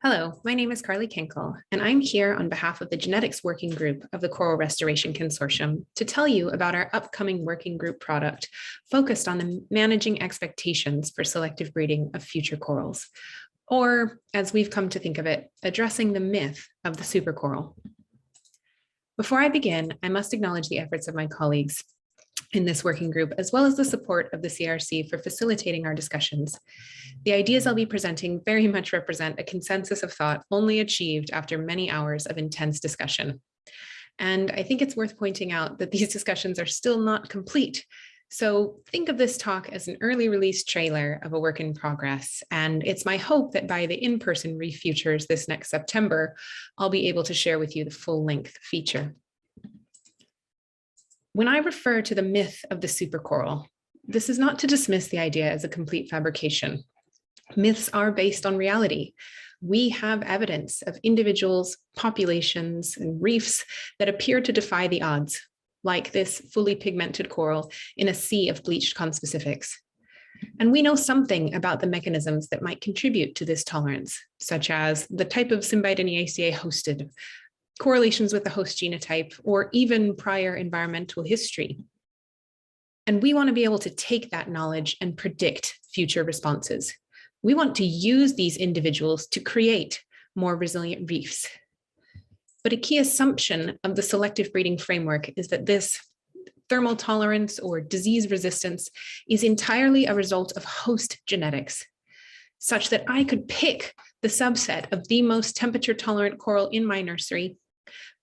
Hello, my name is Carly Kenkel, and I'm here on behalf of the Genetics Working Group of the Coral Restoration Consortium to tell you about our upcoming working group product focused on the managing expectations for selective breeding of future corals, or as we've come to think of it, addressing the myth of the supercoral. Before I begin, I must acknowledge the efforts of my colleagues in this working group, as well as the support of the CRC for facilitating our discussions. The ideas I'll be presenting very much represent a consensus of thought only achieved after many hours of intense discussion. And I think it's worth pointing out that these discussions are still not complete. So think of this talk as an early release trailer of a work in progress. And it's my hope that by the in-person Reef Futures this next September, I'll be able to share with you the full-length feature. When I refer to the myth of the supercoral, this is not to dismiss the idea as a complete fabrication. Myths are based on reality. We have evidence of individuals, populations, and reefs that appear to defy the odds, like this fully pigmented coral in a sea of bleached conspecifics. And we know something about the mechanisms that might contribute to this tolerance, such as the type of Symbiodiniaceae hosted, correlations with the host genotype, or even prior environmental history. And we want to be able to take that knowledge and predict future responses. We want to use these individuals to create more resilient reefs. But a key assumption of the selective breeding framework is that this thermal tolerance or disease resistance is entirely a result of host genetics, such that I could pick the subset of the most temperature tolerant coral in my nursery,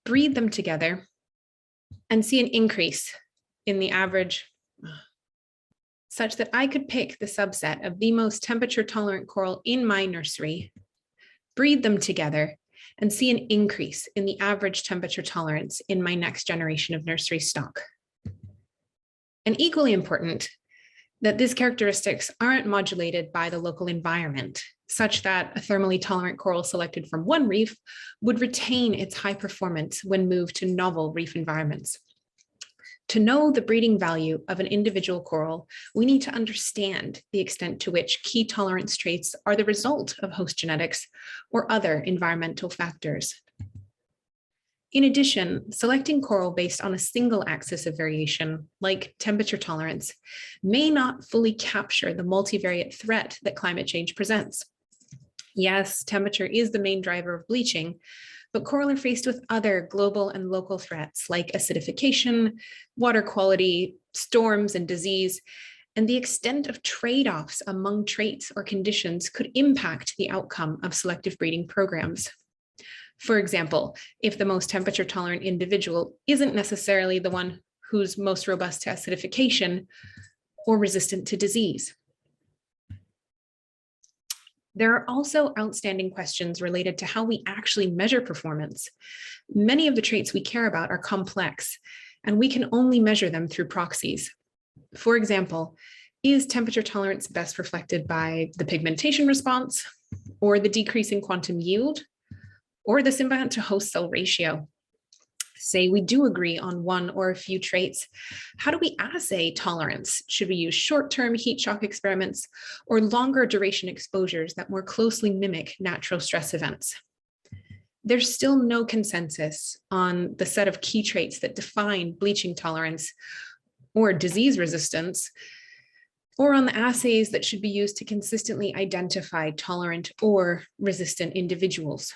breed them together, and see an increase in the average, such that I could pick the subset of the most temperature tolerant coral in my nursery, breed them together, and see an increase in the average temperature tolerance in my next generation of nursery stock. And equally important, that these characteristics aren't modulated by the local environment, such that a thermally tolerant coral selected from one reef would retain its high performance when moved to novel reef environments. To know the breeding value of an individual coral, we need to understand the extent to which key tolerance traits are the result of host genetics or other environmental factors. In addition, selecting coral based on a single axis of variation, like temperature tolerance, may not fully capture the multivariate threat that climate change presents. Yes, temperature is the main driver of bleaching, but coral are faced with other global and local threats like acidification, water quality, storms, and disease, and the extent of trade-offs among traits or conditions could impact the outcome of selective breeding programs. For example, if the most temperature tolerant individual isn't necessarily the one who's most robust to acidification or resistant to disease. There are also outstanding questions related to how we actually measure performance. Many of the traits we care about are complex, and we can only measure them through proxies. For example, is temperature tolerance best reflected by the pigmentation response, or the decrease in quantum yield, or the symbiont to host cell ratio? Say we do agree on one or a few traits, how do we assay tolerance? Should we use short-term heat shock experiments or longer duration exposures that more closely mimic natural stress events? There's still no consensus on the set of key traits that define bleaching tolerance or disease resistance, or on the assays that should be used to consistently identify tolerant or resistant individuals.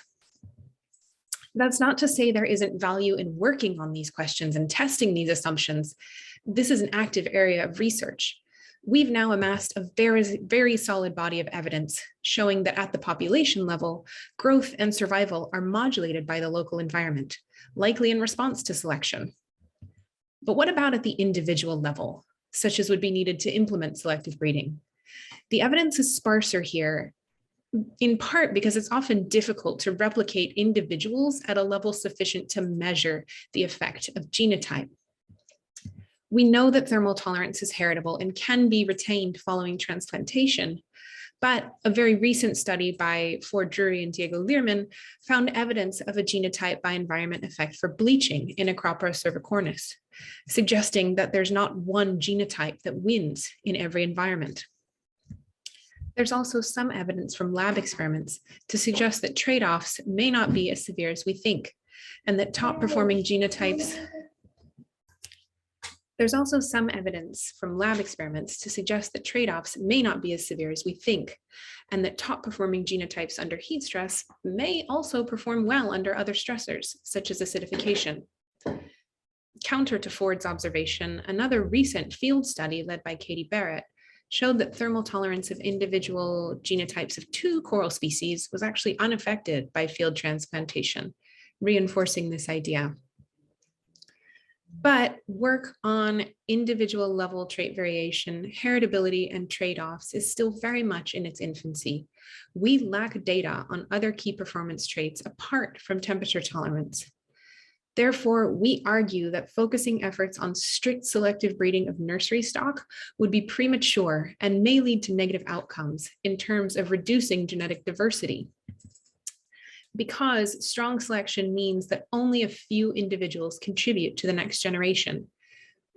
That's not to say there isn't value in working on these questions and testing these assumptions. This is an active area of research. We've now amassed a very solid body of evidence showing that at the population level, growth and survival are modulated by the local environment, likely in response to selection. But what about at the individual level, such as would be needed to implement selective breeding? The evidence is sparser here, in part because it's often difficult to replicate individuals at a level sufficient to measure the effect of genotype. We know that thermal tolerance is heritable and can be retained following transplantation, but a very recent study by Ford Drury and Diego Learman found evidence of a genotype by environment effect for bleaching in Acropora cervicornis, suggesting that there's not one genotype that wins in every environment. There's also some evidence from lab experiments to suggest that trade-offs may not be as severe as we think, and that top-performing genotypes There's also some evidence from lab experiments to suggest that trade-offs may not be as severe as we think, and that top-performing genotypes under heat stress may also perform well under other stressors, such as acidification. Counter to Ford's observation, another recent field study led by Katie Barrett showed that thermal tolerance of individual genotypes of 2 coral species was actually unaffected by field transplantation, reinforcing this idea. But work on individual level trait variation, heritability, and trade-offs is still very much in its infancy. We lack data on other key performance traits apart from temperature tolerance. Therefore, we argue that focusing efforts on strict selective breeding of nursery stock would be premature and may lead to negative outcomes in terms of reducing genetic diversity. Because strong selection means that only a few individuals contribute to the next generation,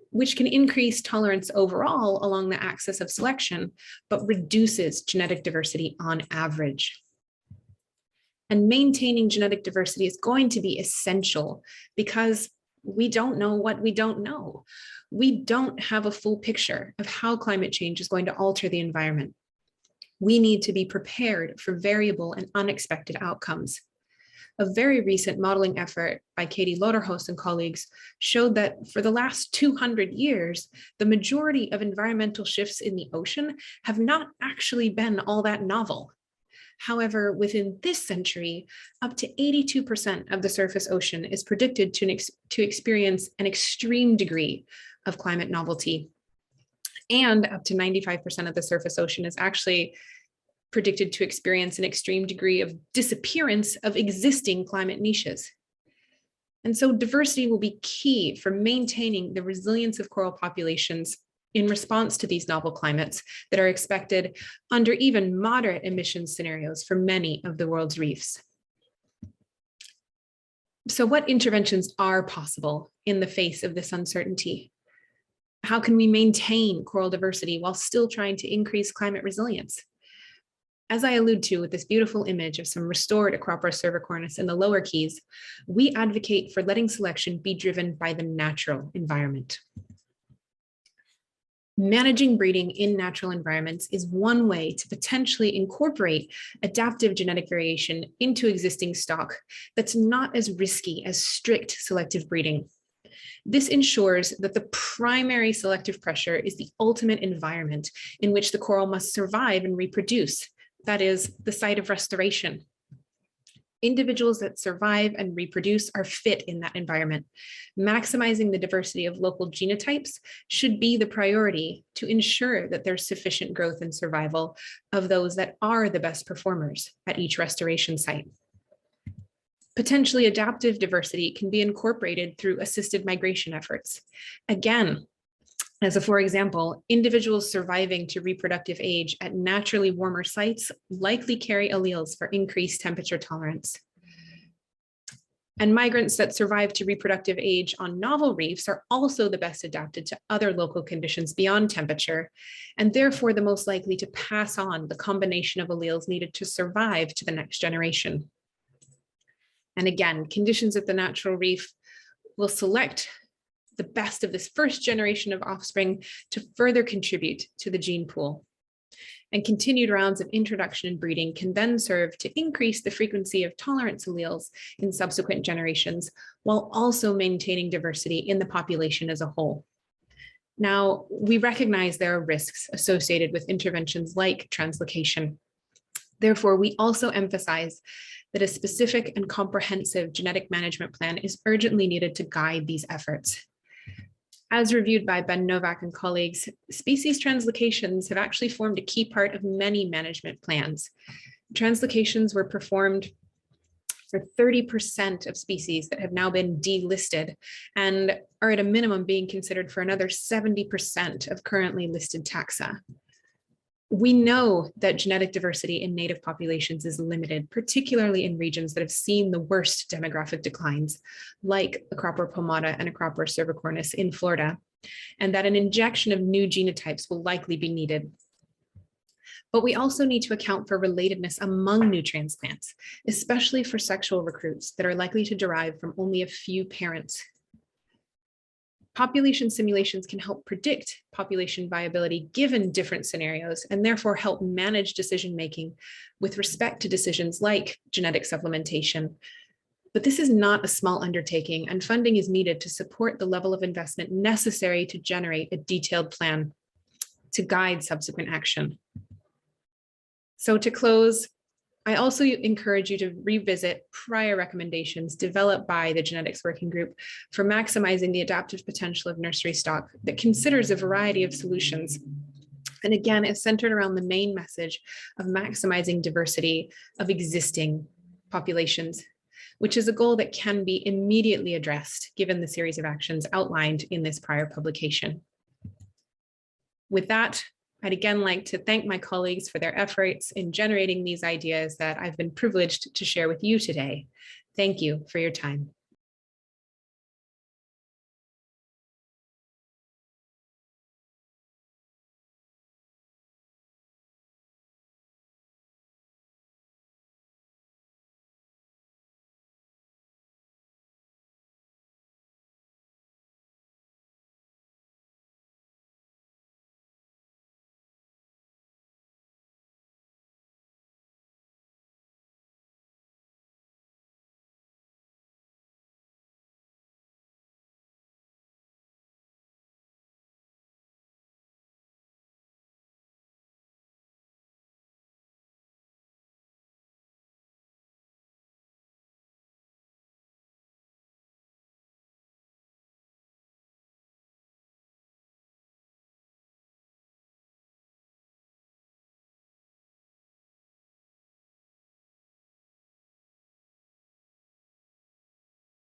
which can increase tolerance overall along the axis of selection, but reduces genetic diversity on average. And maintaining genetic diversity is going to be essential because we don't know what we don't know. We don't have a full picture of how climate change is going to alter the environment. We need to be prepared for variable and unexpected outcomes. A very recent modeling effort by Katie Lauterhos and colleagues showed that for the last 200 years, the majority of environmental shifts in the ocean have not actually been all that novel. However, within this century, up to 82% of the surface ocean is predicted to experience an extreme degree of climate novelty. And up to 95% of the surface ocean is actually predicted to experience an extreme degree of disappearance of existing climate niches. And so diversity will be key for maintaining the resilience of coral populations in response to these novel climates that are expected under even moderate emission scenarios for many of the world's reefs. So what interventions are possible in the face of this uncertainty? How can we maintain coral diversity while still trying to increase climate resilience? As I allude to with this beautiful image of some restored Acropora cervicornis in the lower Keys, we advocate for letting selection be driven by the natural environment. Managing breeding in natural environments is one way to potentially incorporate adaptive genetic variation into existing stock that's not as risky as strict selective breeding. This ensures that the primary selective pressure is the ultimate environment in which the coral must survive and reproduce, that is, the site of restoration. Individuals that survive and reproduce are fit in that environment. Maximizing the diversity of local genotypes should be the priority to ensure that there's sufficient growth and survival of those that are the best performers at each restoration site. Potentially adaptive diversity can be incorporated through assisted migration efforts. Again, as a for example, individuals surviving to reproductive age at naturally warmer sites likely carry alleles for increased temperature tolerance. And migrants that survive to reproductive age on novel reefs are also the best adapted to other local conditions beyond temperature, and therefore the most likely to pass on the combination of alleles needed to survive to the next generation. And again, conditions at the natural reef will select the best of this first generation of offspring to further contribute to the gene pool. And continued rounds of introduction and breeding can then serve to increase the frequency of tolerance alleles in subsequent generations, while also maintaining diversity in the population as a whole. Now, we recognize there are risks associated with interventions like translocation. Therefore, we also emphasize that a specific and comprehensive genetic management plan is urgently needed to guide these efforts. As reviewed by Ben Novak and colleagues, species translocations have actually formed a key part of many management plans. Translocations were performed for 30% of species that have now been delisted and are at a minimum being considered for another 70% of currently listed taxa. We know that genetic diversity in native populations is limited, particularly in regions that have seen the worst demographic declines, like Acropora pomata and Acropora cervicornis in Florida, and that an injection of new genotypes will likely be needed. But we also need to account for relatedness among new transplants, especially for sexual recruits that are likely to derive from only a few parents. Population simulations can help predict population viability given different scenarios, and therefore help manage decision-making with respect to decisions like genetic supplementation. But this is not a small undertaking, and funding is needed to support the level of investment necessary to generate a detailed plan to guide subsequent action. So to close, I also encourage you to revisit prior recommendations developed by the Genetics Working Group for maximizing the adaptive potential of nursery stock that considers a variety of solutions. And again, it's centered around the main message of maximizing diversity of existing populations, which is a goal that can be immediately addressed given the series of actions outlined in this prior publication. With that, I'd again like to thank my colleagues for their efforts in generating these ideas that I've been privileged to share with you today. Thank you for your time.